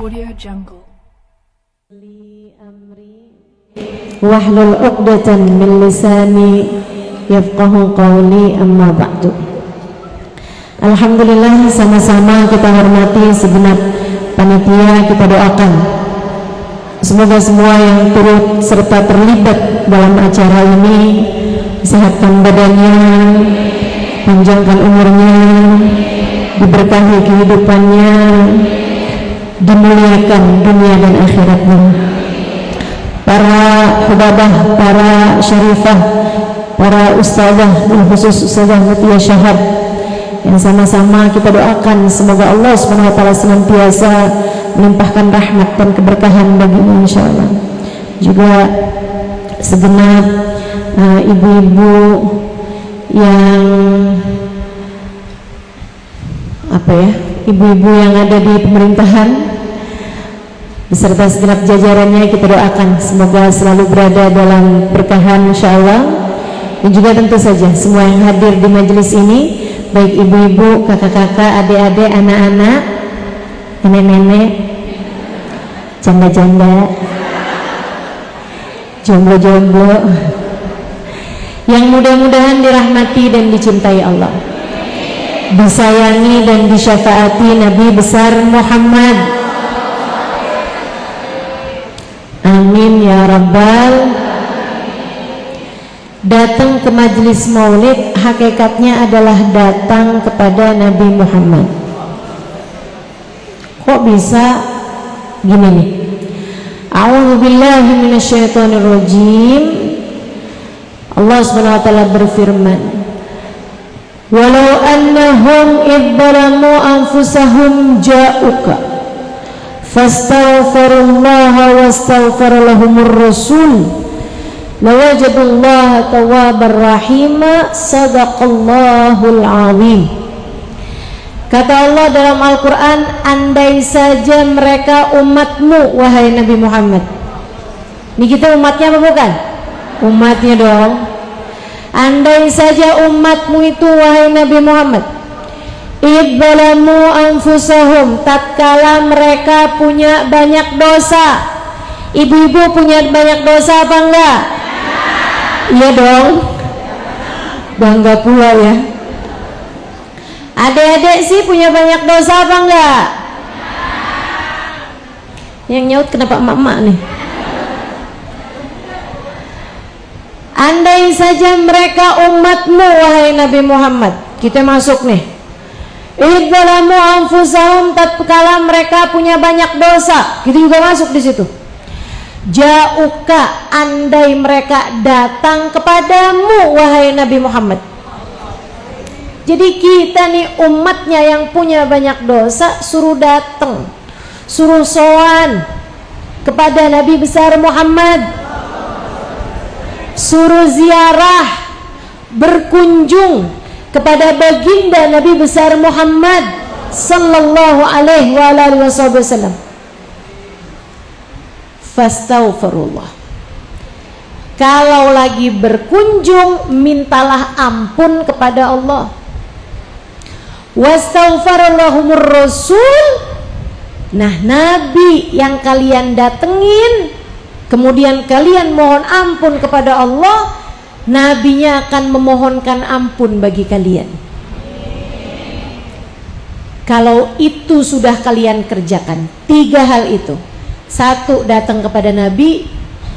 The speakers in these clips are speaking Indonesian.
Audio Jungle. Wahlul 'uqdatan min lisani yafqahu qawli, amma ba'du. Alhamdulillah, sama-sama kita hormati segenap panitia, kita doakan semoga semua yang turut serta terlibat dalam acara ini sehatkan badannya, panjangkan umurnya, diberkahi kehidupannya, dimuliakan dunia dan akhiratnya. Para hubabah, para syarifah, para ustazah, dan khusus Ustazah Mutia Syahab yang sama-sama kita doakan semoga Allah SWT senantiasa melimpahkan rahmat dan keberkahan baginya insyaallah. Juga segenap ibu-ibu yang ibu-ibu yang ada di pemerintahan beserta segenap jajarannya, kita doakan semoga selalu berada dalam berkahan insyaallah. Dan juga tentu saja semua yang hadir di majelis ini, baik ibu-ibu, kakak-kakak, adik-adik, anak-anak, nenek-nenek, janda-janda, jomblo-jomblo, yang mudah-mudahan dirahmati dan dicintai Allah, disayangi dan disyafaati Nabi besar Muhammad. Amin ya rabbal. Datang ke majelis maulid hakikatnya adalah datang kepada Nabi Muhammad. Kok bisa gini nih? A'udzubillahi minasyaitonirrajim. Allah SWT berfirman, walau annahum idzalamu anfusahum ja'uka fastaghfirullaha wastaghfara lahumur rasul lawajadullaha tawwabar rahima. Sadaqallahul azim. Kata Allah dalam Al-Quran, andai saja mereka umatmu wahai Nabi Muhammad. Ini kita umatnya apa bukan? Umatnya dong. Andai saja umatmu itu wahai Nabi Muhammad, idzalamu anfusahum, tatkala mereka punya banyak dosa. Ibu-ibu punya banyak dosa apa enggak? Iya dong, bangga pula ya. Adik-adik sih punya banyak dosa apa enggak? Yang nyaut kenapa emak-emak nih? Andai saja mereka umatmu wahai Nabi Muhammad, kita masuk nih. Idzalamu anfusahum, tatkala mereka punya banyak dosa, kita juga masuk di situ. Ja'uka, andai mereka datang kepadamu wahai Nabi Muhammad. Jadi kita nih umatnya yang punya banyak dosa, suruh datang, suruh sowan kepada Nabi besar Muhammad, suruh ziarah, berkunjung kepada baginda Nabi besar Muhammad sallallahu alaihi wasallam. Fastaghfirullah. Kalau lagi berkunjung, mintalah ampun kepada Allah. Wastaghfarallahumur rasul. Nah, Nabi yang kalian datengin, kemudian kalian mohon ampun kepada Allah, Nabinya akan memohonkan ampun bagi kalian. Kalau itu sudah kalian kerjakan, 3 hal itu. 1, datang kepada Nabi.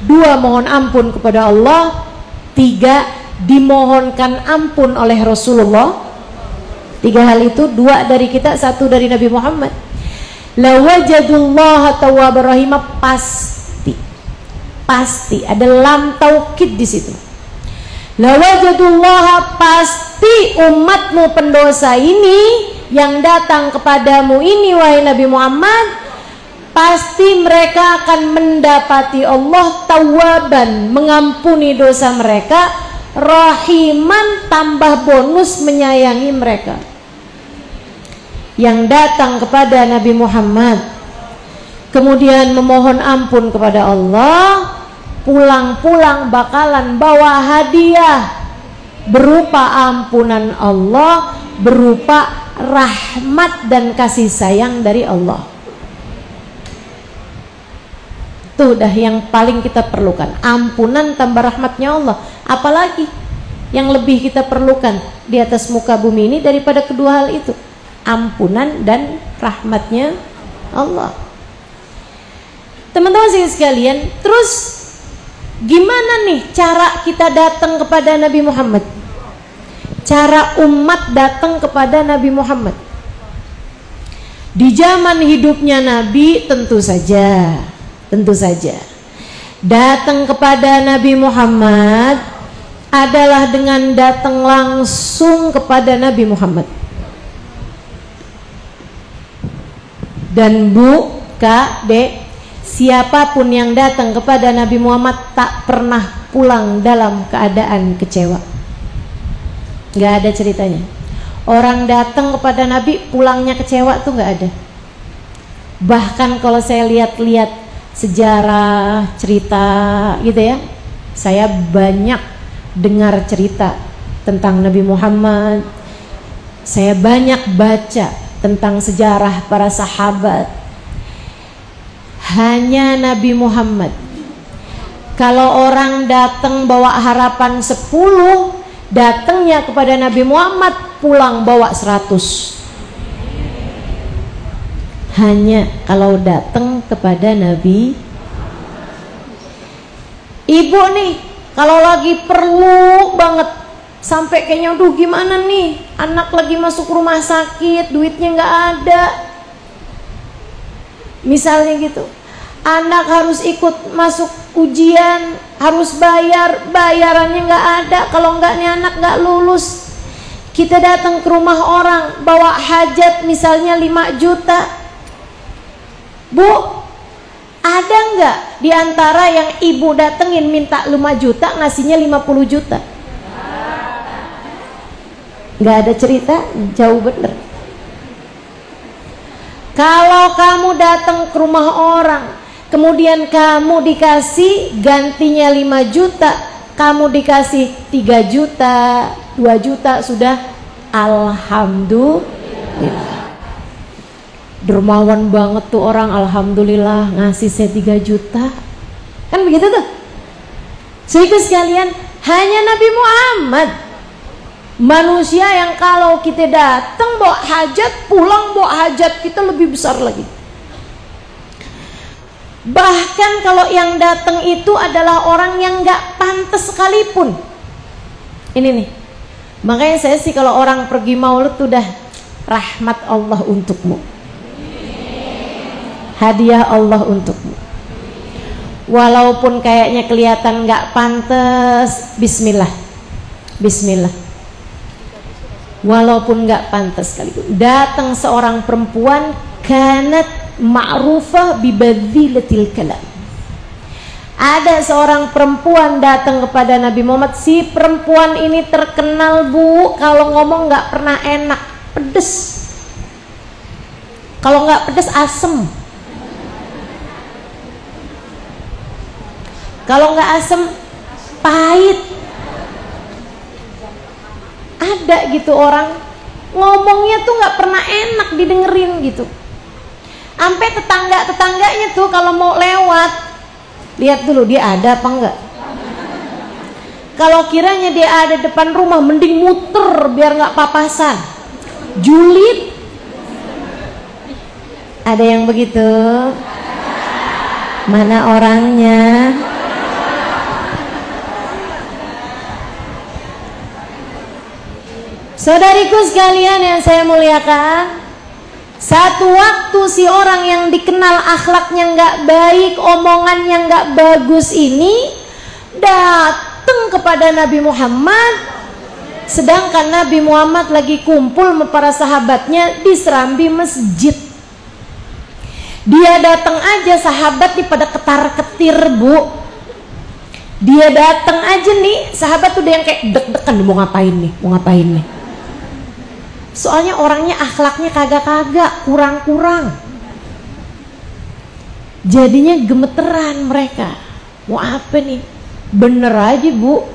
2, mohon ampun kepada Allah. 3, dimohonkan ampun oleh Rasulullah. 3 hal itu, 2 dari kita, 1 dari Nabi Muhammad. Lawajadullaha tawwabar rahim, pasti ada lam taukid di situ. Lawajadullaha, pasti umatmu pendosa ini yang datang kepadamu ini wahai Nabi Muhammad, pasti mereka akan mendapati Allah tawwaban, mengampuni dosa mereka, rahiman, tambah bonus menyayangi mereka. Yang datang kepada Nabi Muhammad kemudian memohon ampun kepada Allah, pulang-pulang bakalan bawa hadiah berupa ampunan Allah, berupa rahmat dan kasih sayang dari Allah. Tuh dah yang paling kita perlukan, ampunan tambah rahmatnya Allah. Apalagi yang lebih kita perlukan di atas muka bumi ini daripada kedua hal itu, ampunan dan rahmatnya Allah. Teman-teman sekalian, terus gimana nih cara kita datang kepada Nabi Muhammad? Cara umat datang kepada Nabi Muhammad di zaman hidupnya Nabi, tentu saja datang kepada Nabi Muhammad adalah dengan datang langsung kepada Nabi Muhammad. Dan Bu, Kak, Dek, siapapun yang datang kepada Nabi Muhammad tak pernah pulang dalam keadaan kecewa. Nggak ada ceritanya. Orang datang kepada Nabi pulangnya kecewa tuh nggak ada. Bahkan kalau saya lihat-lihat sejarah cerita gitu ya, saya banyak dengar cerita tentang Nabi Muhammad. Saya banyak baca tentang sejarah para sahabat. Hanya Nabi Muhammad, kalau orang datang bawa harapan 10, datangnya kepada Nabi Muhammad pulang bawa 100. Hanya kalau datang kepada Nabi. Ibu nih kalau lagi perlu banget, sampai kayaknya aduh gimana nih, anak lagi masuk rumah sakit, duitnya nggak ada misalnya gitu, anak harus ikut masuk ujian, harus bayar, bayarannya nggak ada, kalau nggak nih anak nggak lulus. Kita datang ke rumah orang bawa hajat misalnya 5 juta. Bu, ada nggak diantara yang ibu datengin minta 5 juta ngasihnya 50 juta? Nggak ada cerita, jauh bener. Kalau kamu datang ke rumah orang, kemudian kamu dikasih gantinya 5 juta, kamu dikasih 3 juta, 2 juta, sudah alhamdulillah. Dermawan banget tuh orang, alhamdulillah ngasih saya 3 juta. Kan begitu tuh. Saudara sekalian, hanya Nabi Muhammad manusia yang kalau kita datang bawa hajat, pulang bawa hajat kita lebih besar lagi. Bahkan kalau yang datang itu adalah orang yang gak pantas sekalipun. Ini nih, makanya saya sih kalau orang pergi maulid tuh dah rahmat Allah untukmu, hadiah Allah untukmu. Walaupun kayaknya kelihatan gak pantas, bismillah, bismillah. Walaupun gak pantas sekalipun, datang seorang perempuan kanat ma'rufah bibadhilatil kalam. Ada seorang perempuan datang kepada Nabi Muhammad. Si perempuan ini terkenal, Bu, kalau ngomong gak pernah enak, pedes. Kalau gak pedes asem. Kalau gak asem pahit. Ada gitu orang ngomongnya tuh gak pernah enak didengerin gitu. Sampai tetangga-tetangganya tuh kalau mau lewat, lihat dulu dia ada apa enggak. Kalau kiranya dia ada depan rumah, mending muter biar nggak papasan. Julid. Ada yang begitu? Mana orangnya? Saudariku sekalian yang saya muliakan, satu waktu si orang yang dikenal akhlaknya nggak baik, omongannya nggak bagus ini datang kepada Nabi Muhammad, sedangkan Nabi Muhammad lagi kumpul sama para sahabatnya di serambi masjid. Dia datang aja, sahabat nih pada ketar-ketir, Bu. Dia datang aja nih, sahabat tuh udah yang kayak deg-degan, mau ngapain nih, mau ngapain nih. Soalnya orangnya akhlaknya kagak-kagak, kurang-kurang. Jadinya gemeteran mereka. Mau apa nih? Bener aja, Bu.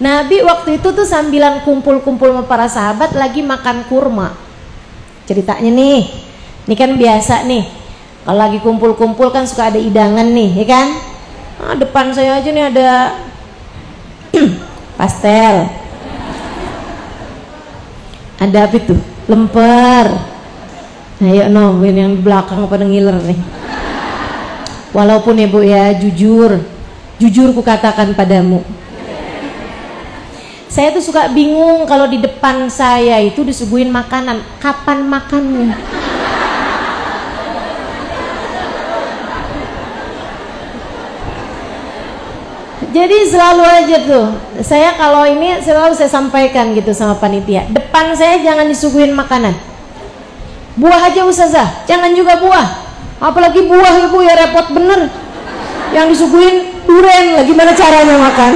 Nabi waktu itu tuh sambilan kumpul-kumpul sama para sahabat lagi makan kurma. Ceritanya nih, ini kan biasa nih, Kalau lagi kumpul-kumpul kan suka ada hidangan nih, ya kan? Nah, depan saya aja nih ada pastel. Ada apa itu? Lemper. Ayo nungguin yang di belakang pada ngiler nih. Walaupun ya Bu ya, jujur ku katakan padamu, saya tuh suka bingung kalau di depan saya itu disuguhin makanan, kapan makannya? Jadi selalu aja tuh, saya kalau ini selalu saya sampaikan gitu sama panitia, depan saya jangan disuguhin makanan. Buah aja Ustazah, jangan juga buah. Apalagi buah Ibu ya repot bener. Yang disuguhin durian lah, gimana caranya makan?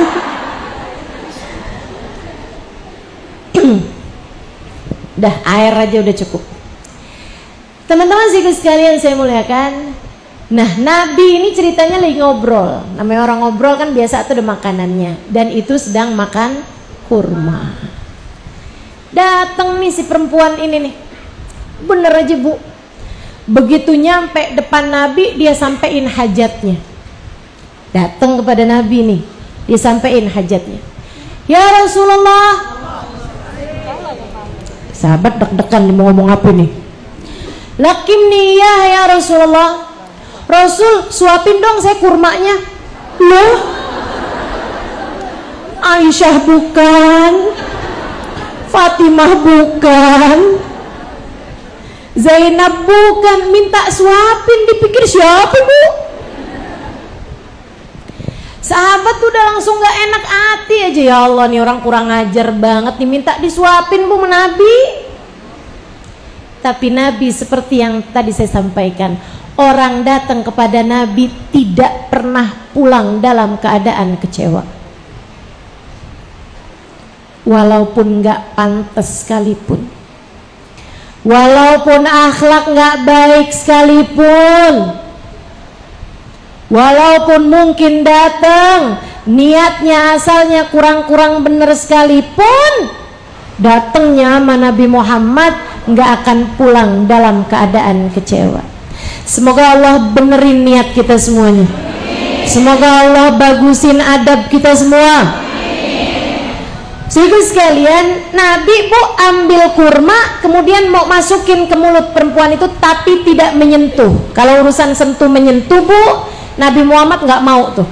Dah, air aja udah cukup. Teman-teman sekalian saya muliakan. Nah, Nabi ini ceritanya lagi ngobrol. Namanya orang ngobrol kan biasa tuh ada makanannya. Dan itu sedang makan kurma. Datang nih si perempuan ini nih. Bener aja Bu, begitu nyampe depan Nabi dia sampein hajatnya. Datang kepada Nabi nih, dia sampein hajatnya. Ya Rasulullah, sahabat deg-degan mau ngomong apa nih? Lakim nih ya Rasulullah, Rasul suapin dong saya kurmanya. Loh, Aisyah bukan, Fatimah bukan, Zainab bukan, minta suapin, dipikir siapa Bu? Sahabat tuh udah langsung gak enak hati aja, ya Allah nih orang kurang ajar banget nih, minta disuapin Bu Nabi. Tapi Nabi seperti yang tadi saya sampaikan, orang datang kepada Nabi tidak pernah pulang dalam keadaan kecewa, walaupun gak pantas sekalipun, walaupun akhlak nggak baik sekalipun, walaupun mungkin datang niatnya asalnya kurang-kurang bener sekalipun, datangnya sama Nabi Muhammad nggak akan pulang dalam keadaan kecewa. Semoga Allah benerin niat kita semuanya. Semoga Allah bagusin adab kita semua. Sehingga sekalian, Nabi Bu ambil kurma kemudian mau masukin ke mulut perempuan itu tapi tidak menyentuh. Kalau urusan sentuh menyentuh Bu, Nabi Muhammad nggak mau tuh.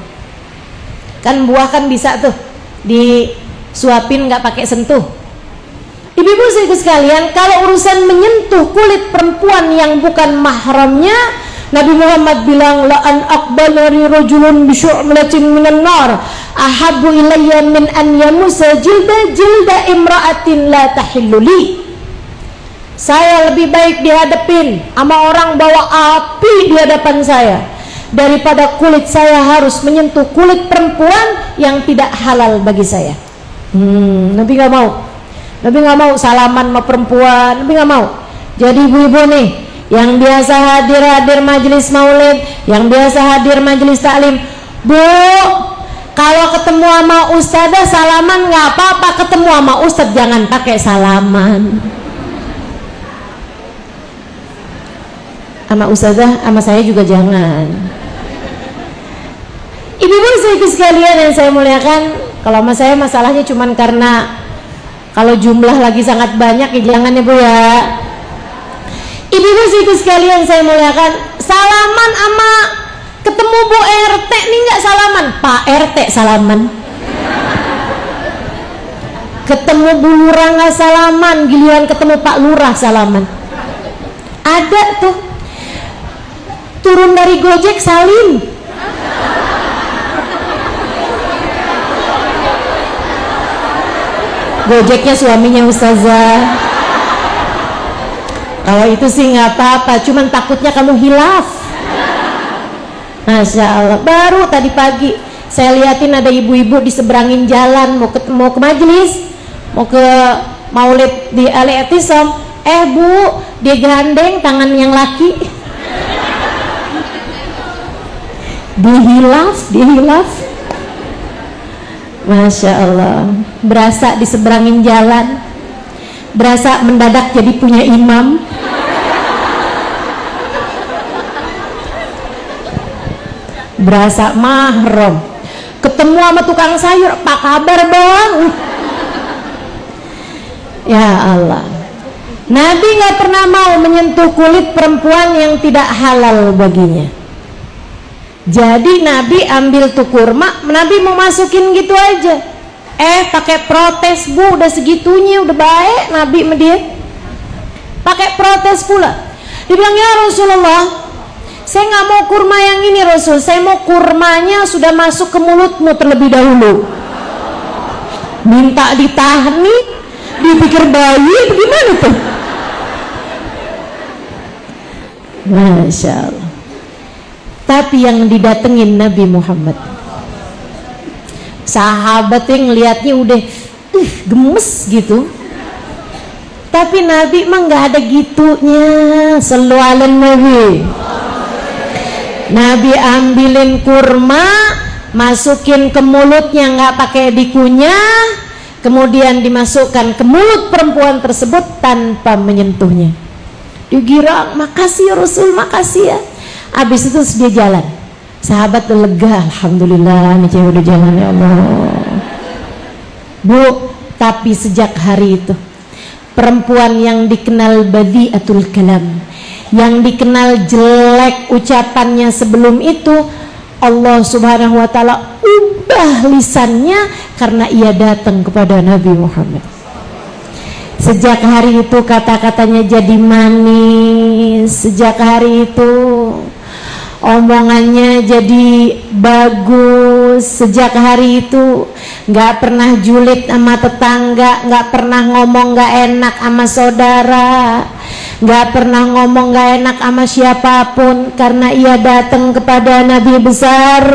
Kan buah kan bisa tuh disuapin nggak pakai sentuh. Ibu-ibu sekalian, kalau urusan menyentuh kulit perempuan yang bukan mahramnya, Nabi Muhammad bilang la an aqbalari rajulun bi syu'latin minan nar ahabbu ilayya min an yamusa jilda imra'atin la tahillu li. Saya lebih baik dihadapin sama orang bawa api di hadapan saya daripada kulit saya harus menyentuh kulit perempuan yang tidak halal bagi saya. Nabi nggak mau. Nabi nggak mau salaman sama perempuan. Nabi nggak mau. Jadi ibu-ibu nih yang biasa hadir majelis maulid, yang biasa hadir majelis taklim, Bu, kalau ketemu sama ustadzah salaman nggak apa-apa, ketemu sama ustadz jangan pakai salaman. Sama ustadzah, sama saya juga jangan. Ibu-ibu sekalian yang saya muliakan, kalau sama saya masalahnya cuman karena kalau jumlah lagi sangat banyak, ya jangan ya Bu ya. Ibu-ibu sekalian saya muliakan, salaman sama ketemu Bu RT nih nggak salaman, Pak RT salaman. Ketemu Bu Lurah nggak salaman, giliran ketemu Pak Lurah salaman. Ada tuh turun dari Gojek salim. Gojeknya suaminya ustazah. Kalau itu sih nggak apa-apa, cuman takutnya kamu hilaf. Masya Allah. Baru tadi pagi saya liatin ada ibu-ibu diseberangin jalan mau ke majelis, mau ke maulid di Al-I'tisam. Bu, dia gandeng tangan yang laki. Dihilaf. Masya Allah. Berasa diseberangin jalan, berasa mendadak jadi punya imam. berasa mahram. Ketemu sama tukang sayur, apa kabar bang? Ya Allah, Nabi nggak pernah mau menyentuh kulit perempuan yang tidak halal baginya. Jadi Nabi ambil tuh kurma, Nabi mau masukin gitu aja. Pakai protes, Bu, udah segitunya, udah baik Nabi sama dia. Pakai protes pula. Dibilang, ya Rasulullah, saya nggak mau kurma yang ini Rasul, saya mau kurmanya sudah masuk ke mulutmu terlebih dahulu. Minta ditahan nih, dipikir bayi, bagaimana tuh? Masya Allah. Tapi yang didatengin Nabi Muhammad, sahabat yang ngeliatnya udah gemes gitu. Tapi Nabi mah nggak ada gitunya. Sallu ala Nabi. Nabi ambilin kurma, masukin ke mulutnya, nggak pakai dikunyah, kemudian dimasukkan ke mulut perempuan tersebut tanpa menyentuhnya. Dikira, makasih ya Rasul, makasih ya. Habis itu dia jalan. Sahabat lega, alhamdulillah nih cewek udah jalan, ya Allah. Bu, tapi sejak hari itu perempuan yang dikenal badiatul kalam, yang dikenal jelek ucapannya sebelum itu, Allah subhanahu wa ta'ala ubah lisannya karena ia datang kepada Nabi Muhammad. Sejak hari itu kata-katanya jadi manis. Sejak hari itu omongannya jadi bagus. Sejak hari itu nggak pernah julid sama tetangga, nggak pernah ngomong nggak enak sama saudara, nggak pernah ngomong nggak enak sama siapapun, karena ia datang kepada Nabi besar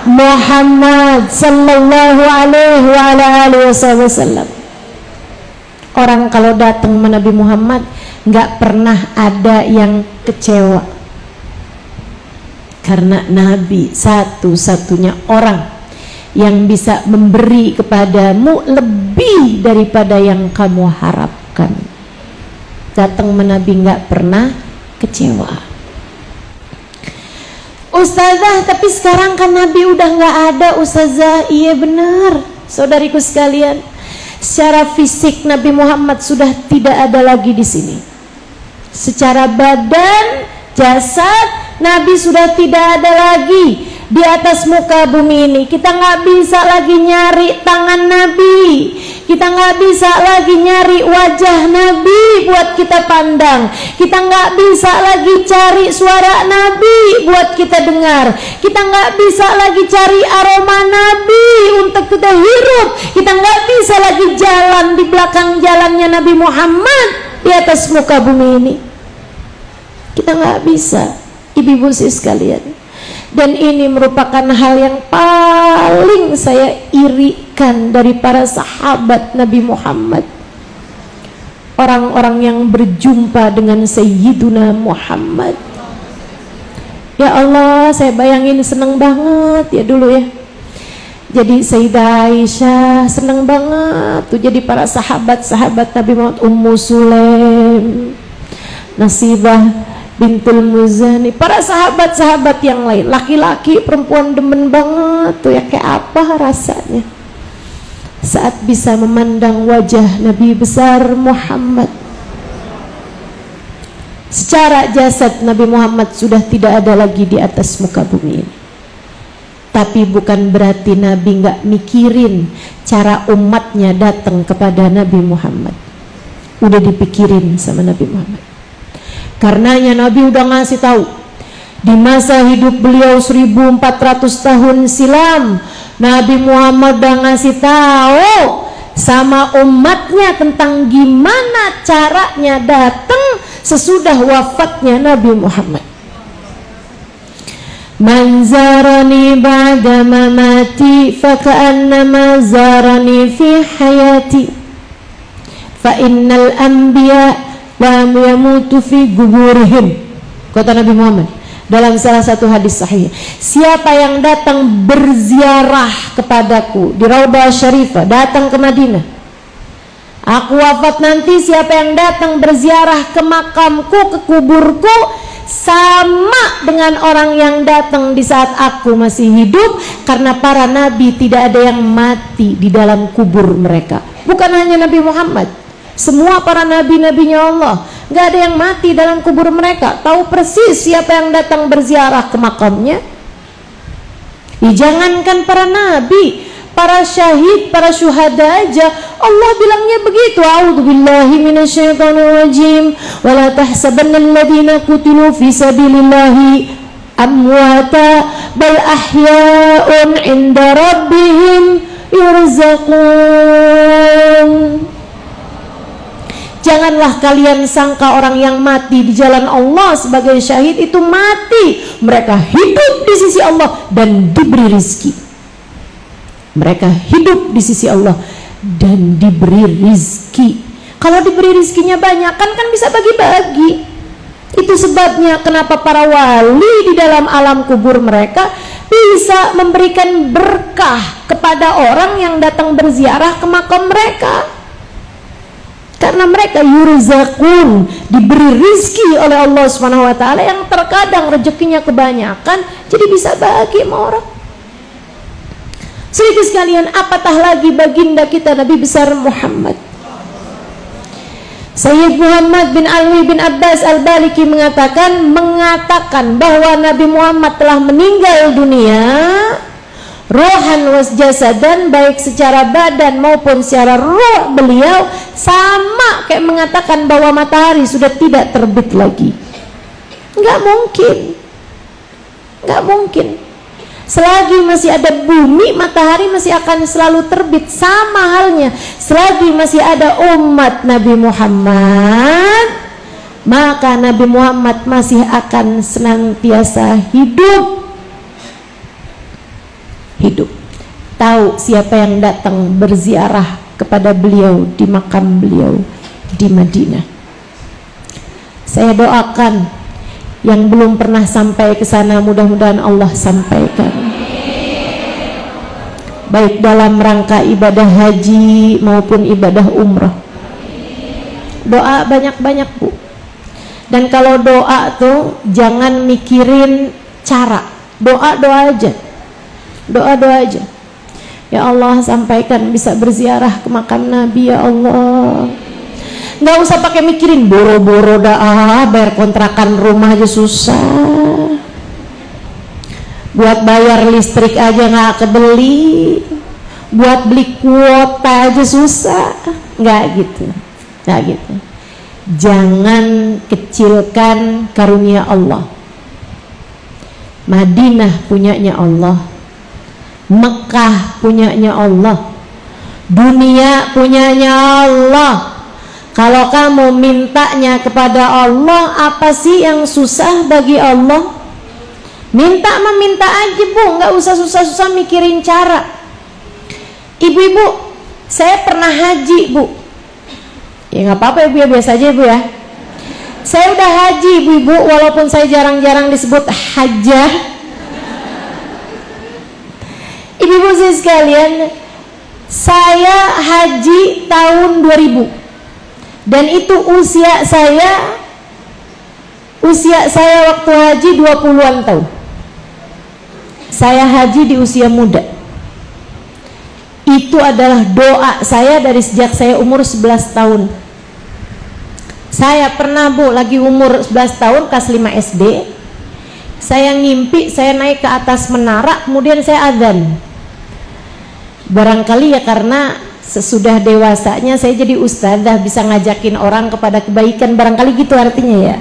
Muhammad sallallahu alaihi wasallam. Orang kalau datang sama Nabi Muhammad nggak pernah ada yang kecewa, karena Nabi satu-satunya orang yang bisa memberi kepadamu lebih daripada yang kamu harapkan. Datang sama Nabi nggak pernah kecewa. Ustazah, tapi sekarang kan Nabi udah nggak ada. Ustazah, iya benar saudariku sekalian, secara fisik Nabi Muhammad sudah tidak ada lagi di sini. Secara badan, jasad, Nabi sudah tidak ada lagi di atas muka bumi ini. Kita nggak bisa lagi nyari tangan Nabi, kita nggak bisa lagi nyari wajah Nabi buat kita pandang, kita nggak bisa lagi cari suara Nabi buat kita dengar, kita nggak bisa lagi cari aroma Nabi untuk kita hirup, kita nggak bisa lagi jalan di belakang jalannya Nabi Muhammad di atas muka bumi ini. Kita nggak bisa, ibu-ibu sekalian. Dan ini merupakan hal yang paling saya irikan dari para sahabat Nabi Muhammad, orang-orang yang berjumpa dengan Sayyiduna Muhammad. Ya Allah, saya bayangin seneng banget ya dulu ya. Jadi Sayyidah Aisyah seneng banget tuh jadi para sahabat-sahabat Nabi Muhammad, Ummu Sulaim, Nasibah Bintul Muzani, para sahabat-sahabat yang lain, laki-laki, perempuan, demen banget tuh ya. Kayak apa rasanya saat bisa memandang wajah Nabi besar Muhammad. Secara jasad Nabi Muhammad sudah tidak ada lagi di atas muka bumi ini. Tapi bukan berarti Nabi nggak mikirin cara umatnya datang kepada Nabi Muhammad. Udah dipikirin sama Nabi Muhammad. Karenanya Nabi udah ngasih tahu di masa hidup beliau 1400 tahun silam, Nabi Muhammad udah ngasih tahu sama umatnya tentang gimana caranya datang sesudah wafatnya Nabi Muhammad. Man zarani ba'da mamati faka'annama zarani fi hayati fa innal anbiya lam yamutu fi guburihim, kata Nabi Muhammad dalam salah satu hadis sahih. Siapa yang datang berziarah kepadaku di Raudhah Syarifah, datang ke Madinah, aku wafat nanti, siapa yang datang berziarah ke makamku, ke kuburku, sama dengan orang yang datang di saat aku masih hidup, karena para nabi tidak ada yang mati di dalam kubur mereka. Bukan hanya Nabi Muhammad, semua para nabi-nabinya Allah nggak ada yang mati dalam kubur mereka. Tahu persis siapa yang datang berziarah ke makamnya. Jangankan para nabi, para syahid, para syuhada aja Allah bilangnya begitu. A'udzubillahi minasyaitonirrajim. Wala tahsabanna alladziina qutilu fi sabilillahi amwata bal ahya'un 'inda rabbihim yurzaqun. Janganlah kalian sangka orang yang mati di jalan Allah sebagai syahid itu mati. Mereka hidup di sisi Allah dan diberi rizki. Mereka hidup di sisi Allah dan diberi rizki. Kalau diberi rizkinya banyak kan bisa bagi-bagi. Itu sebabnya kenapa para wali di dalam alam kubur mereka bisa memberikan berkah kepada orang yang datang berziarah ke makam mereka. Karena mereka yurzakun, diberi rizki oleh Allah Subhanahu wa taala yang terkadang rezekinya kebanyakan, jadi bisa bagi sama orang. Sedikit sekalian, apatah lagi baginda kita Nabi besar Muhammad. Sayyid Muhammad bin Alwi bin Abbas Al-Baliki mengatakan bahwa Nabi Muhammad telah meninggal dunia rohan was jasadan, baik secara badan maupun secara ruh beliau sama kayak mengatakan bahwa matahari sudah tidak terbit lagi. Nggak mungkin. Selagi masih ada bumi, matahari masih akan selalu terbit. Sama halnya selagi masih ada umat Nabi Muhammad, maka Nabi Muhammad masih akan senantiasa hidup. Tahu siapa yang datang berziarah kepada beliau di makam beliau di Madinah. Saya doakan yang belum pernah sampai ke sana, mudah-mudahan Allah sampaikan, baik dalam rangka ibadah haji maupun ibadah umrah. Doa banyak-banyak, Bu. Dan kalau doa tuh jangan mikirin cara, doa-doa aja. Ya Allah, sampaikan bisa berziarah ke makam Nabi, ya Allah. Nggak usah pakai mikirin boro-boro dah, bayar kontrakan rumah aja susah, buat bayar listrik aja nggak kebeli, buat beli kuota aja susah. Nggak gitu. Jangan kecilkan karunia Allah. Madinah punyanya Allah, Mekah punyanya Allah, dunia punyanya Allah. Kalau kamu mintanya kepada Allah, apa sih yang susah bagi Allah? Meminta aja, Bu, nggak usah susah-susah mikirin cara. Ibu-ibu, saya pernah haji, Bu. Ya nggak apa-apa, Ibu ya, biasa aja, Bu ya. Saya udah haji, Ibu, walaupun saya jarang-jarang disebut hajah. Ibu-ibu sekalian, saya haji tahun 2000 dan itu usia saya waktu haji 20-an tahun. Saya haji di usia muda. Itu adalah doa saya dari sejak saya umur 11 tahun. Saya pernah, Bu, lagi umur 11 tahun kelas 5 SD, saya ngimpi saya naik ke atas menara, kemudian saya adzan. Barangkali ya karena sesudah dewasanya saya jadi ustadzah, bisa ngajakin orang kepada kebaikan, barangkali gitu artinya ya.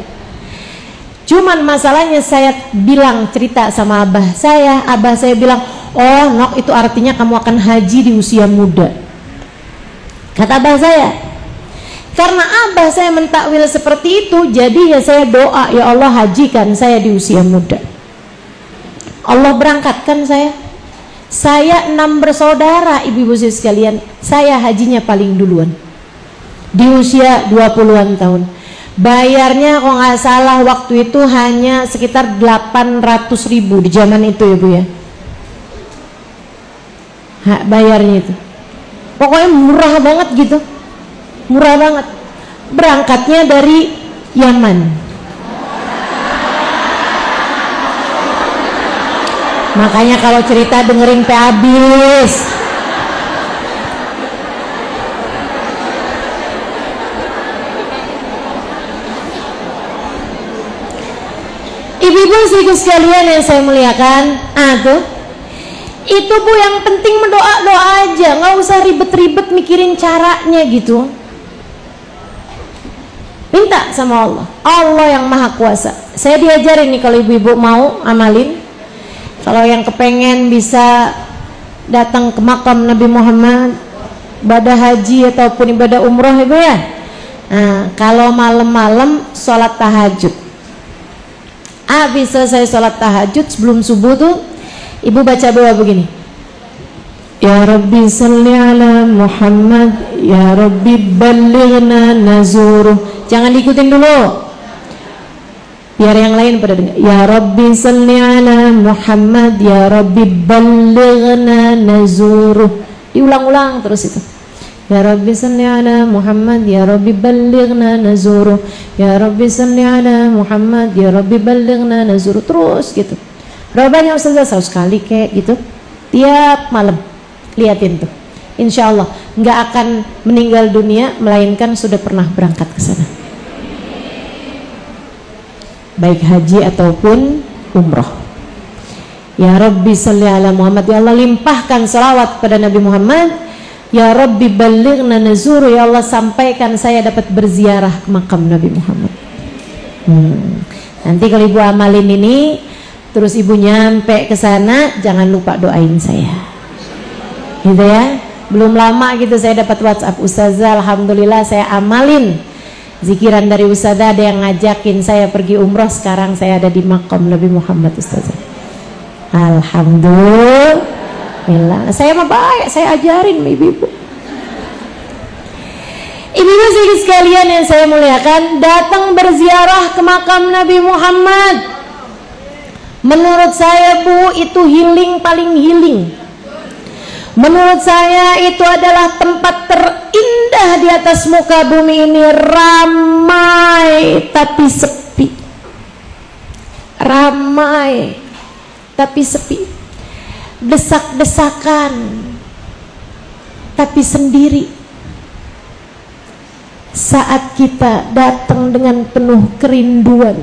Cuman masalahnya saya bilang, cerita sama abah saya bilang, oh Nok, itu artinya kamu akan haji di usia muda. Kata abah saya, karena abah saya mentakwil seperti itu, jadi ya saya doa, ya Allah hajikan saya di usia muda. Allah berangkatkan saya 6 bersaudara, ibu-ibu sekalian, saya hajinya paling duluan di usia 20-an tahun. Bayarnya kalau nggak salah waktu itu hanya sekitar 800.000 di zaman itu ya, Bu ya. Bayarnya itu pokoknya murah banget gitu, murah banget. Berangkatnya dari Yaman. Makanya kalau cerita dengerin pe habis. Ibu-ibu ibu sekalian yang saya muliakan, tuh itu Bu, yang penting mendoa-doa aja, nggak usah ribet-ribet mikirin caranya gitu. Minta sama Allah, Allah yang maha kuasa. Saya diajarin nih, kalau ibu-ibu mau amalin, kalau yang kepengen bisa datang ke makam Nabi Muhammad, ibadah haji ataupun ibadah umroh ibu ya. Nah, kalau malam-malam sholat tahajud, habis selesai sholat tahajud sebelum subuh tuh ibu baca doa begini, Ya Rabbi salli ala Muhammad, Ya Rabbi ballighna nazuruh. Jangan diikutin dulu, biar yang lain pada dengar. Ya Rabbi salli ala Muhammad, Ya Rabbi ballighna nazuruh. Diulang-ulang terus itu. Ya Rabbi salli ala Muhammad, Ya Rabbi ballighna nazuruh. Ya Rabbi salli ala Muhammad, Ya Rabbi ballighna nazuruh. Terus gitu. Berapa banyak Ustazah? 100 kali kayak gitu tiap malam. Liatin tuh, insya Allah nggak akan meninggal dunia melainkan sudah pernah berangkat ke sana, baik haji ataupun umroh. Ya Rabbi salli ala Muhammad, ya Allah limpahkan salawat pada Nabi Muhammad. Ya Rabbi ballighna nazuru, ya Allah sampaikan saya dapat berziarah ke makam Nabi Muhammad. Nanti kalau ibu amalin ini terus ibu nyampe ke sana, jangan lupa doain saya, gitu ya. Belum lama gitu saya dapat WhatsApp, Ustazah alhamdulillah saya amalin zikiran dari Ustazah, ada yang ngajakin saya pergi umroh, sekarang saya ada di makam Nabi Muhammad Ustazah. Alhamdulillah. Saya mah baik, saya ajarin ibu-ibu. Ibu-ibu sekalian yang saya muliakan, datang berziarah ke makam Nabi Muhammad, menurut saya Bu, itu healing paling healing. Menurut saya itu adalah tempat terindah di atas muka bumi ini. Ramai tapi sepi. Ramai tapi sepi. Desak-desakan tapi sendiri. Saat kita datang dengan penuh kerinduan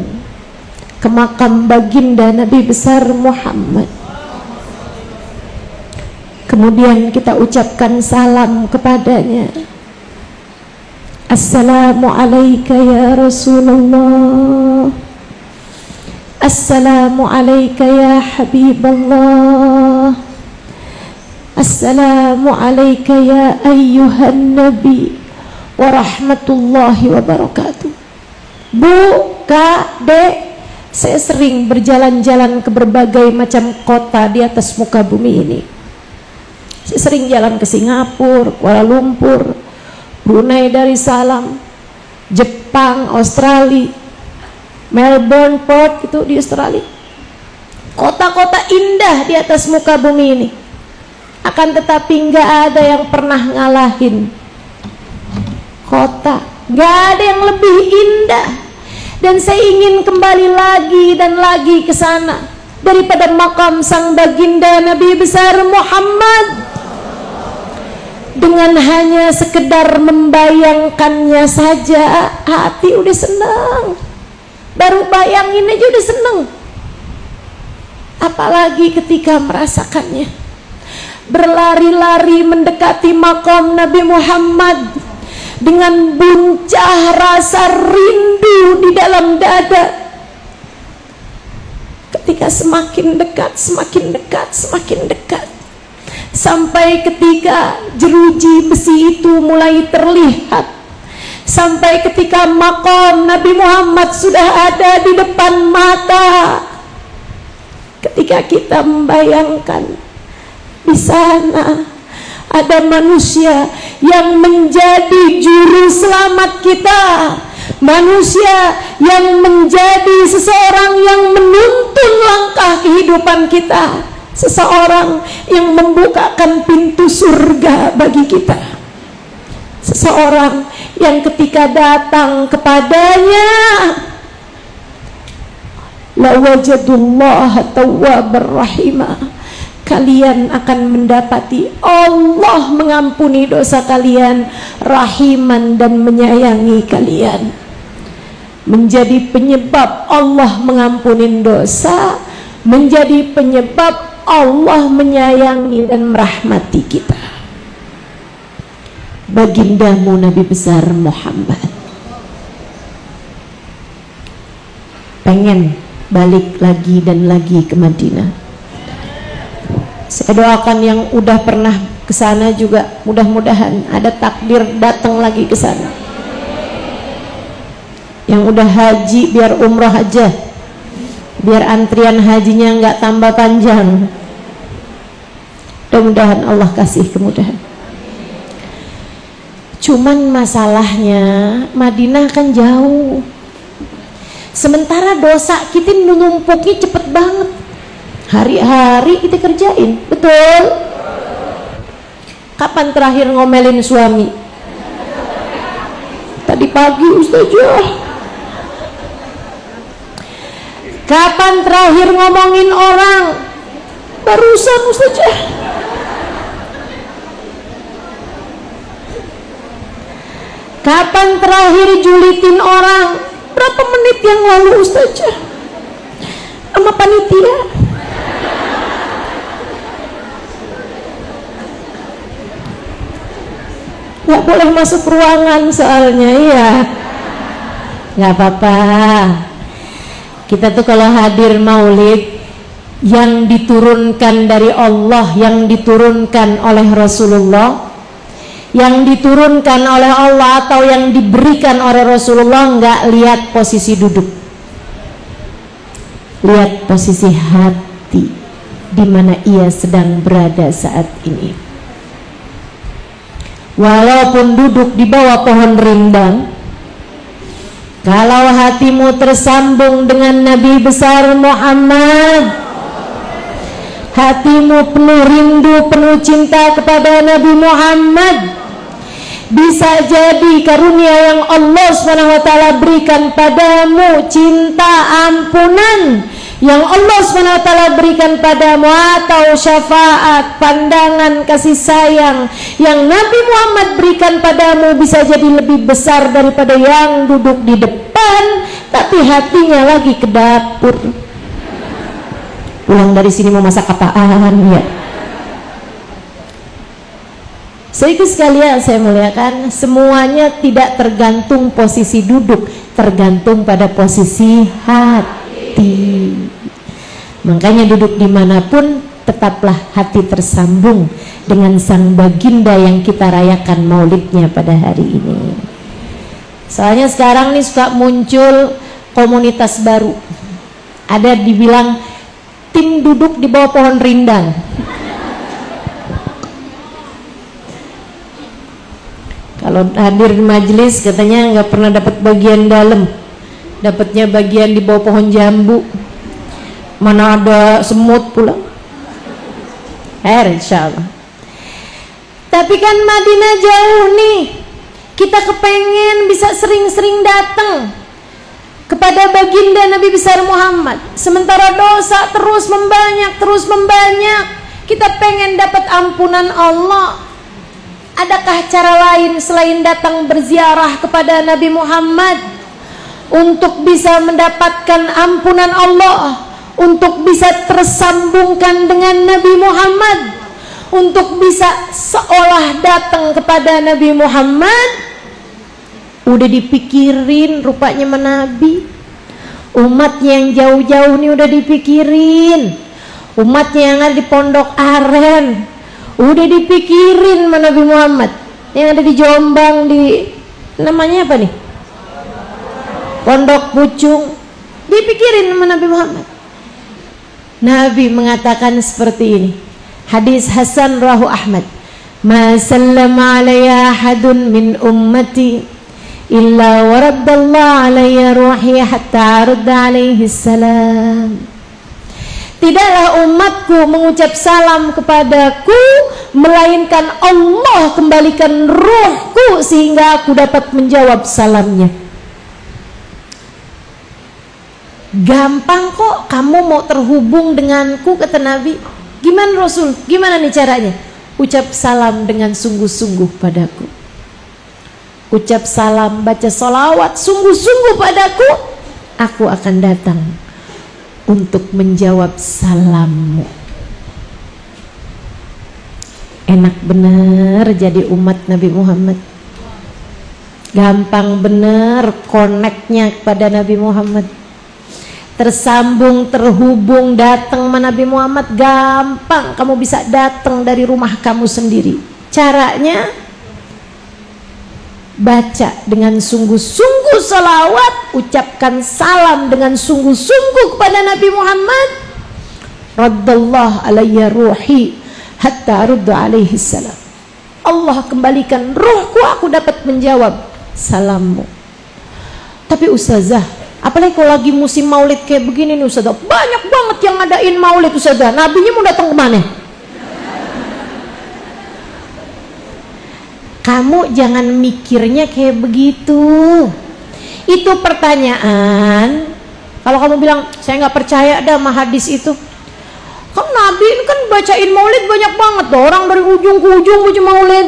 ke makam baginda Nabi besar Muhammad, kemudian kita ucapkan salam kepadanya, Assalamualaikum ya Rasulullah, Assalamualaikum ya Habiballah, Assalamualaikum ya ayyuhan Nabi wa rahmatullahi wa barakatuh. Bu, Kak, Dek, saya sering berjalan-jalan ke berbagai macam kota di atas muka bumi ini. Saya sering jalan ke Singapura, Kuala Lumpur, Brunei Darussalam, Jepang, Australia, Melbourne, Perth itu di Australia. Kota-kota indah di atas muka bumi ini. Akan tetapi nggak ada yang pernah ngalahin kota, nggak ada yang lebih indah. Dan saya ingin kembali lagi dan lagi ke sana daripada makam sang baginda Nabi besar Muhammad. Dengan hanya sekedar membayangkannya saja, hati udah senang. Baru bayangin aja udah senang. Apalagi ketika merasakannya. Berlari-lari mendekati makam Nabi Muhammad dengan buncah rasa rindu di dalam dada. Ketika semakin dekat, semakin dekat, semakin dekat, sampai ketika jeruji besi itu mulai terlihat, sampai ketika makam Nabi Muhammad sudah ada di depan mata. Ketika kita membayangkan di sana ada manusia yang menjadi juru selamat kita, manusia yang menjadi seseorang yang menuntun langkah kehidupan kita, seseorang yang membukakan pintu surga bagi kita, seseorang yang ketika datang kepadanya lawajadullaha tawwabar rahimah. Kalian akan mendapati Allah mengampuni dosa kalian, rahiman dan menyayangi kalian. Menjadi penyebab Allah mengampuni dosa, menjadi penyebab Allah menyayangi dan merahmati kita. Bagindamu Nabi besar Muhammad pengen balik lagi dan lagi ke Madinah. Saya doakan yang udah pernah ke sana juga mudah-mudahan ada takdir datang lagi ke sana. Yang udah haji biar umrah aja, biar antrian hajinya nggak tambah panjang. Mudah-mudahan Allah kasih kemudahan. Cuman masalahnya Madinah kan jauh, sementara dosa kita menumpuknya cepet banget. Hari-hari kita kerjain, betul? Kapan terakhir ngomelin suami? Tadi pagi Ustazah. Kapan terakhir ngomongin orang? Barusan Ustazah. Kapan terakhir julitin orang? Berapa menit yang lalu Ustazah? Sama panitia. Nggak boleh masuk ruangan soalnya, iya. Nggak apa-apa. Kita tuh kalau hadir maulid, yang diturunkan dari Allah, yang diturunkan oleh Rasulullah, yang diturunkan oleh Allah atau yang diberikan oleh Rasulullah, nggak lihat posisi duduk, lihat posisi hati di mana ia sedang berada saat ini. Walaupun duduk di bawah pohon rindang, kalau hatimu tersambung dengan Nabi besar Muhammad, hatimu penuh rindu, penuh cinta kepada Nabi Muhammad, bisa jadi karunia yang Allah SWT berikan padamu, cinta ampunan yang Allah SWT berikan padamu, atau syafaat, pandangan kasih sayang yang Nabi Muhammad berikan padamu bisa jadi lebih besar daripada yang duduk di depan tapi hatinya lagi ke dapur. Pulang dari sini mau masak apaan ya? Sehingga sekalian saya muliakan, semuanya tidak tergantung posisi duduk, tergantung pada posisi hati. Makanya duduk dimanapun tetaplah hati tersambung dengan sang baginda yang kita rayakan maulidnya pada hari ini. Soalnya sekarang nih suka muncul komunitas baru, ada dibilang tim duduk di bawah pohon rindang. Kalau hadir di majelis katanya nggak pernah dapat bagian dalam, dapatnya bagian di bawah pohon jambu. Mana ada semut pula. Insyaallah. Tapi kan Madinah jauh nih. Kita kepengen bisa sering-sering datang kepada baginda Nabi besar Muhammad. Sementara dosa terus membanyak, terus membanyak. Kita pengen dapat ampunan Allah. Adakah cara lain selain datang berziarah kepada Nabi Muhammad untuk bisa mendapatkan ampunan Allah, untuk bisa tersambungkan dengan Nabi Muhammad, untuk bisa seolah datang kepada Nabi Muhammad? Udah dipikirin rupanya Nabi. Umatnya yang jauh-jauh nih udah dipikirin. Umatnya yang ada di Pondok Aren udah dipikirin Nabi Muhammad. Yang ada di Jombang, di namanya apa nih, Pondok Pucung, dipikirin Nabi Muhammad. Nabi mengatakan seperti ini, hadis Hasan rawahu Ahmad, ma sallama alayya ahadun min ummati illa waraddallahu alayya ruhi hatta arudda alaihi salam. Tidaklah umatku mengucap salam kepadaku melainkan Allah kembalikan ruhku sehingga aku dapat menjawab salamnya. gampang kok kamu mau terhubung denganku, kata Nabi. Gimana Rasul? Gimana nih caranya? Ucap salam dengan sungguh-sungguh padaku. Ucap salam, baca sholawat sungguh-sungguh padaku, aku akan datang untuk menjawab salammu. Enak bener jadi umat Nabi Muhammad. Gampang bener connect-nya kepada Nabi Muhammad. Tersambung, terhubung, datang sama Nabi Muhammad gampang. Kamu bisa datang dari rumah kamu sendiri. Caranya baca dengan sungguh-sungguh salawat, ucapkan salam dengan sungguh-sungguh kepada Nabi Muhammad. Raddallah alayya ruhi hatta aruddu alaihi salam. Allah kembalikan ruhku, aku dapat menjawab salammu. Tapi ustazah, apalagi kalau lagi musim maulid kayak begini nih ustazah, banyak banget yang ngadain maulid ustazah, nabinya mau datang kemana? Kamu jangan mikirnya kayak begitu. Itu pertanyaan. Kalau kamu bilang saya nggak percaya dah sama hadis itu, kan Nabi ini kan bacain maulid banyak banget tuh, orang dari ujung ke ujung baca maulid.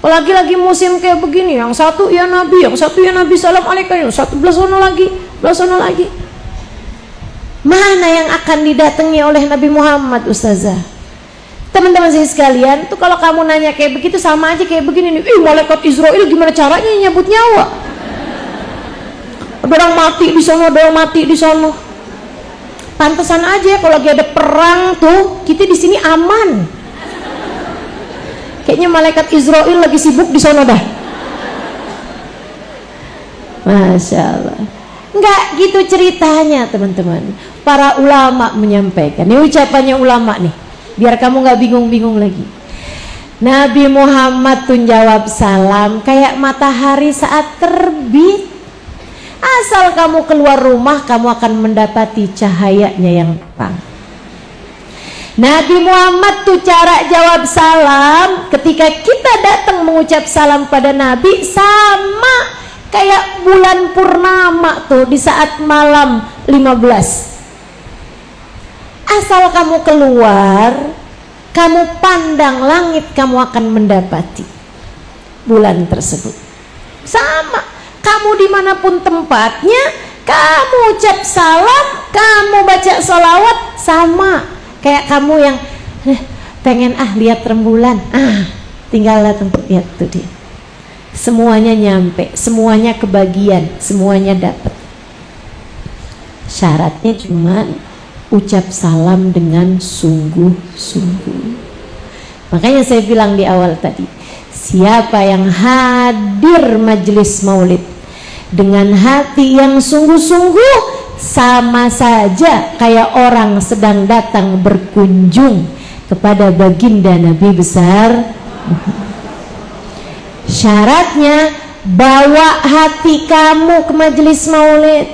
Apalagi lagi musim kayak begini, yang satu ya Nabi, yang satu ya Nabi salam alaikum, yang satu belah sono lagi. Mana yang akan didatangi oleh Nabi Muhammad ustazah? Teman-teman saya sekalian, tuh kalau kamu nanya kayak begitu sama aja kayak begini nih. Malaikat Israel gimana caranya nyabut nyawa? Ada orang mati di sono, ada orang mati di sono. Pantesan aja kalau lagi ada perang tuh kita di sini aman. Kayaknya malaikat Israel lagi sibuk di sana dah. Masya Allah. Enggak gitu ceritanya teman-teman. Para ulama menyampaikan. Ini ucapannya ulama nih, biar kamu nggak bingung-bingung lagi. Nabi Muhammad tuh jawab salam kayak matahari saat terbit. Asal kamu keluar rumah, kamu akan mendapati cahayanya yang terang. Nabi Muhammad tuh cara jawab salam ketika kita datang mengucap salam pada Nabi sama kayak bulan purnama tuh di saat malam 15. Asal kamu keluar, kamu pandang langit, kamu akan mendapati bulan tersebut. Sama. Kamu dimanapun tempatnya, kamu ucap salam, kamu baca sholawat, sama kayak kamu yang pengen lihat rembulan, tinggal datang lihat tuh dia. Semuanya nyampe, semuanya kebagian, semuanya dapat. Syaratnya cuma ucap salam dengan sungguh-sungguh. Makanya saya bilang di awal tadi, siapa yang hadir majelis maulid dengan hati yang sungguh-sungguh, sama saja kayak orang sedang datang berkunjung kepada baginda Nabi besar. Syaratnya bawa hati kamu ke majelis maulid.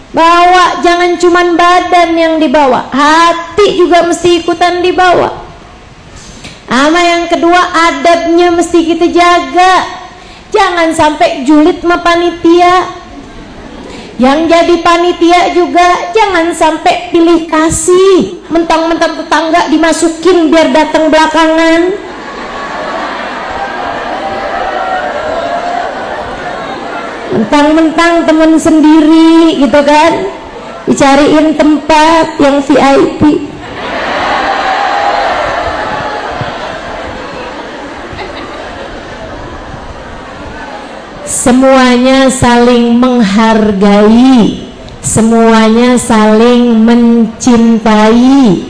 Bawa, jangan cuman badan yang dibawa, hati juga mesti ikutan dibawa. Sama yang kedua, adabnya mesti kita jaga. Jangan sampai julid sama panitia. Yang jadi panitia juga jangan sampai pilih kasih, mentang-mentang tetangga dimasukin biar datang belakangan. Mentang-mentang temen sendiri gitu kan, dicariin tempat yang VIP. Semuanya saling menghargai, semuanya saling mencintai,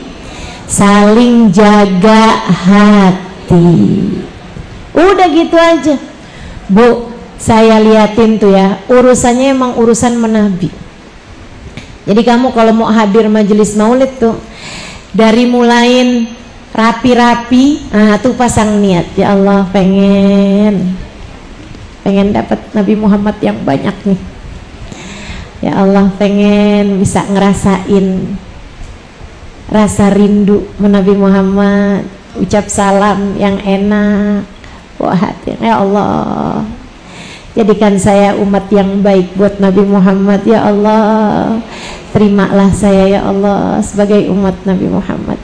saling jaga hati. Udah gitu aja. Bu, saya liatin tuh ya, urusannya emang urusan menabi. Jadi kamu kalau mau hadir majelis maulid tuh, dari mulain rapi-rapi, tuh pasang niat, ya Allah pengen dapat Nabi Muhammad yang banyak nih. Ya Allah pengen bisa ngerasain rasa rindu Nabi Muhammad, ucap salam yang enak, buat hati. Ya Allah, Jadikan saya umat yang baik buat Nabi Muhammad ya Allah. Terimalah saya ya Allah sebagai umat Nabi Muhammad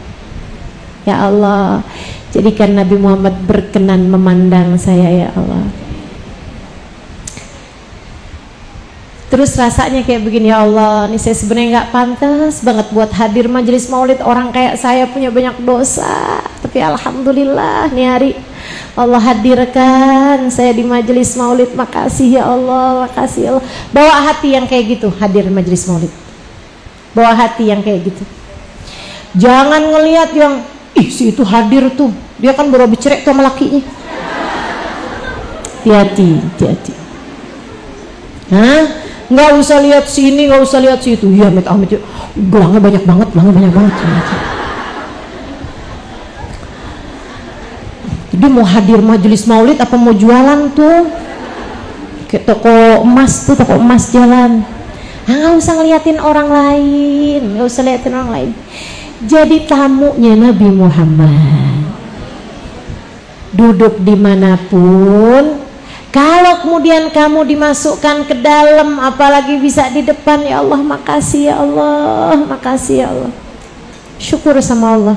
ya Allah. Jadikan Nabi Muhammad berkenan memandang saya ya Allah. Terus rasanya kayak begini, ya Allah, ini saya sebenarnya nggak pantas banget buat hadir majelis maulid. Orang kayak saya punya banyak dosa, tapi alhamdulillah nih hari Allah hadirkan saya di majelis maulid. Makasih ya Allah, makasih ya Allah. Bawa hati yang kayak gitu hadir majelis maulid. Bawa hati yang kayak gitu. Jangan ngelihat yang si itu hadir tuh, dia kan baru bicerek tuh sama lakinya. Hati-hati, hati-hati. Hah? Nggak usah lihat sini, nggak usah lihat situ. Iya, Amit, gelangnya banyak banget, Jadi mau hadir majelis maulid apa mau jualan tuh? Kayak toko emas tuh, toko emas jalan. Nggak usah ngeliatin orang lain, nggak usah liatin orang lain. Jadi tamunya Nabi Muhammad, duduk dimanapun. Kalau kemudian kamu dimasukkan ke dalam, apalagi bisa di depan, ya Allah makasih ya Allah, makasih ya Allah. Syukur sama Allah.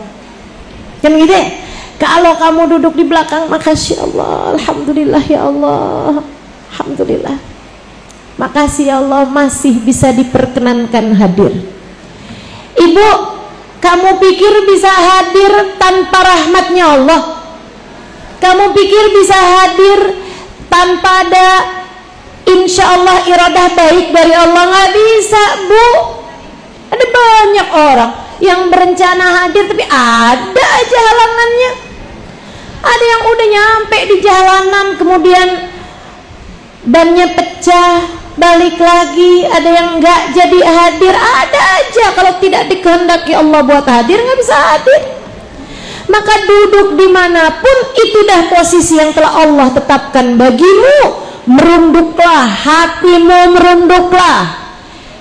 Kan gitu ya? Kalau kamu duduk di belakang, makasih ya Allah, alhamdulillah ya Allah, alhamdulillah. Makasih ya Allah masih bisa diperkenankan hadir. Ibu, kamu pikir bisa hadir tanpa rahmatnya Allah? Kamu pikir bisa hadir tanpa ada insya Allah iradah baik dari Allah? Nggak bisa, Bu. Ada banyak orang yang berencana hadir tapi ada aja halangannya. Ada yang udah nyampe di jalanan kemudian bannya pecah, balik lagi. Ada yang nggak jadi hadir, ada aja. Kalau tidak dikehendaki Allah buat hadir, nggak bisa hadir. Maka duduk dimanapun itu dah posisi yang telah Allah tetapkan bagimu. Merunduklah, hatimu merunduklah.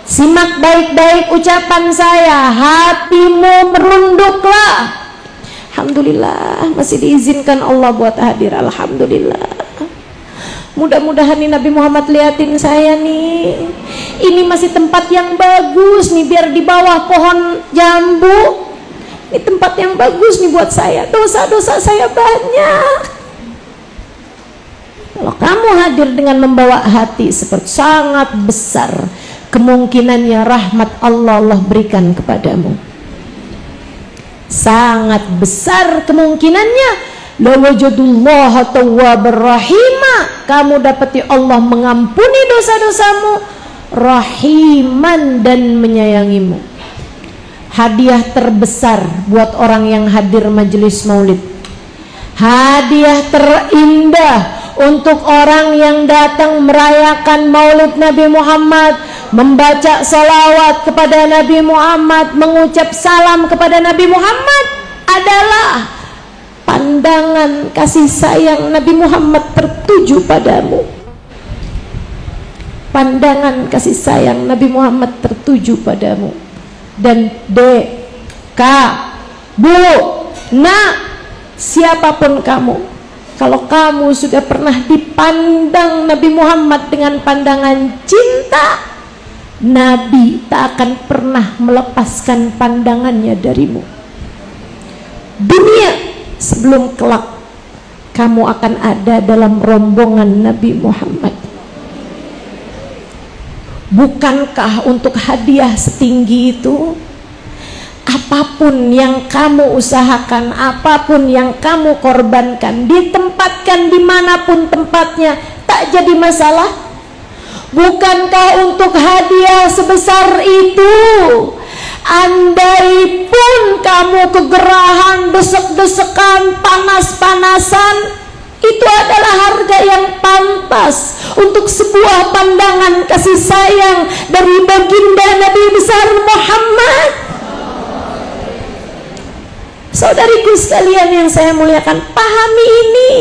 Simak baik-baik ucapan saya, hatimu merunduklah. Alhamdulillah masih diizinkan Allah buat hadir, alhamdulillah. Mudah-mudahan nih Nabi Muhammad liatin saya nih. Ini masih tempat yang bagus nih, biar di bawah pohon jambu. Ini tempat yang bagus nih buat saya. Dosa-dosa saya banyak. Kalau kamu hadir dengan membawa hati seperti, sangat besar kemungkinannya rahmat Allah berikan kepadamu. Sangat besar kemungkinannya lawajadullaha tawwabar rahima. Kamu dapati Allah mengampuni dosa-dosamu, rahiman dan menyayangimu. Hadiah terbesar buat orang yang hadir majelis maulid, hadiah terindah untuk orang yang datang merayakan maulid Nabi Muhammad, membaca salawat kepada Nabi Muhammad, mengucap salam kepada Nabi Muhammad, adalah pandangan kasih sayang Nabi Muhammad tertuju padamu. Pandangan kasih sayang Nabi Muhammad tertuju padamu. Dan Dek, Kak, Bu, Nak, siapapun kamu, kalau kamu sudah pernah dipandang Nabi Muhammad dengan pandangan cinta, Nabi tak akan pernah melepaskan pandangannya darimu. Dunia sebelum kelak kamu akan ada dalam rombongan Nabi Muhammad. Bukankah untuk hadiah setinggi itu, apapun yang kamu usahakan, apapun yang kamu korbankan, ditempatkan dimanapun tempatnya, tak jadi masalah? Bukankah untuk hadiah sebesar itu, andai pun kamu kegerahan, desek-desekan, panas-panasan, itu adalah harga yang pantas untuk sebuah pandangan kasih sayang dari baginda Nabi besar Muhammad. Saudariku sekalian yang saya muliakan, pahami ini.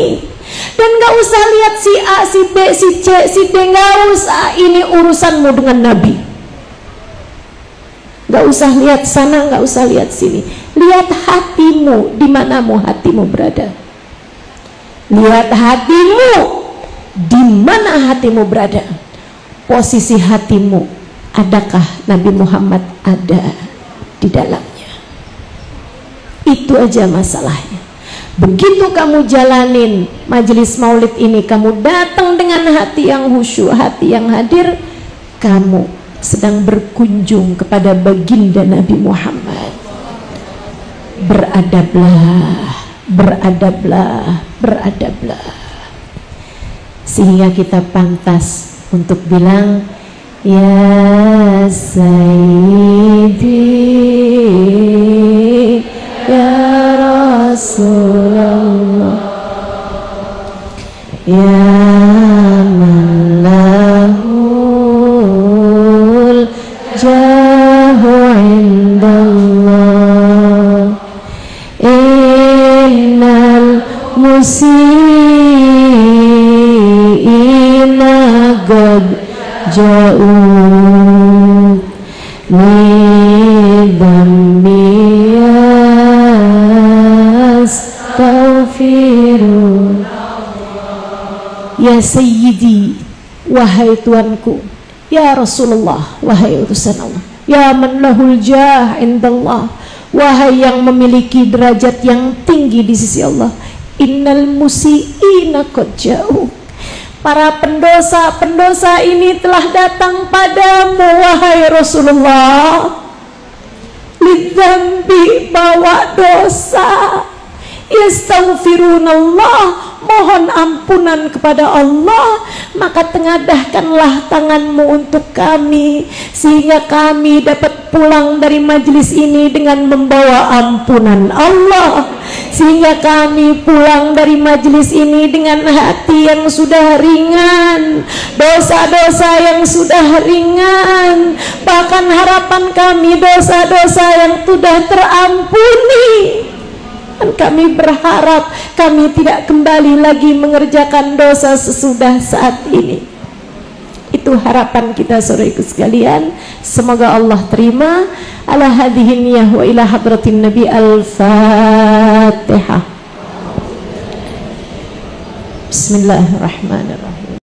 Dan gak usah lihat si A, si B, si C, si D, gak usah. Ini urusanmu dengan Nabi. Gak usah lihat sana, gak usah lihat sini. Lihat hatimu, di manamu hatimu berada. Lihat hatimu, di mana hatimu berada, posisi hatimu, adakah Nabi Muhammad ada di dalamnya? Itu aja masalahnya. Begitu kamu jalanin majelis maulid ini, kamu datang dengan hati yang khusyuk, hati yang hadir, kamu sedang berkunjung kepada baginda Nabi Muhammad. Beradablah, beradablah, beradablah, sehingga kita pantas untuk bilang, ya Sayyidi, ya Rasulullah, ya man lahul jahu indallah, innal musiina qad ja'u astaghfirun. Ya Sayyidi, wahai tuanku, ya Rasulullah, wahai utusan Allah, ya man lahul jah indallah, wahai yang memiliki derajat yang tinggi di sisi Allah, innal musiina qad ja'u, para pendosa-pendosa ini telah datang padamu wahai Rasulullah, lidzambi, bawa dosa, yastaghfirunallah, mohon ampunan kepada Allah, maka tengadahkanlah tanganmu untuk kami sehingga kami dapat pulang dari majelis ini dengan membawa ampunan Allah, sehingga kami pulang dari majelis ini dengan hati yang sudah ringan, dosa-dosa yang sudah ringan, bahkan harapan kami dosa-dosa yang sudah terampuni. Dan kami berharap kami tidak kembali lagi mengerjakan dosa sesudah saat ini. Itu harapan kita saudaraku sekalian. Semoga Allah terima. Ala hadhihi niyah wa ila hadratin Nabi. Al-Fatihah. Bismillahirrahmanirrahim.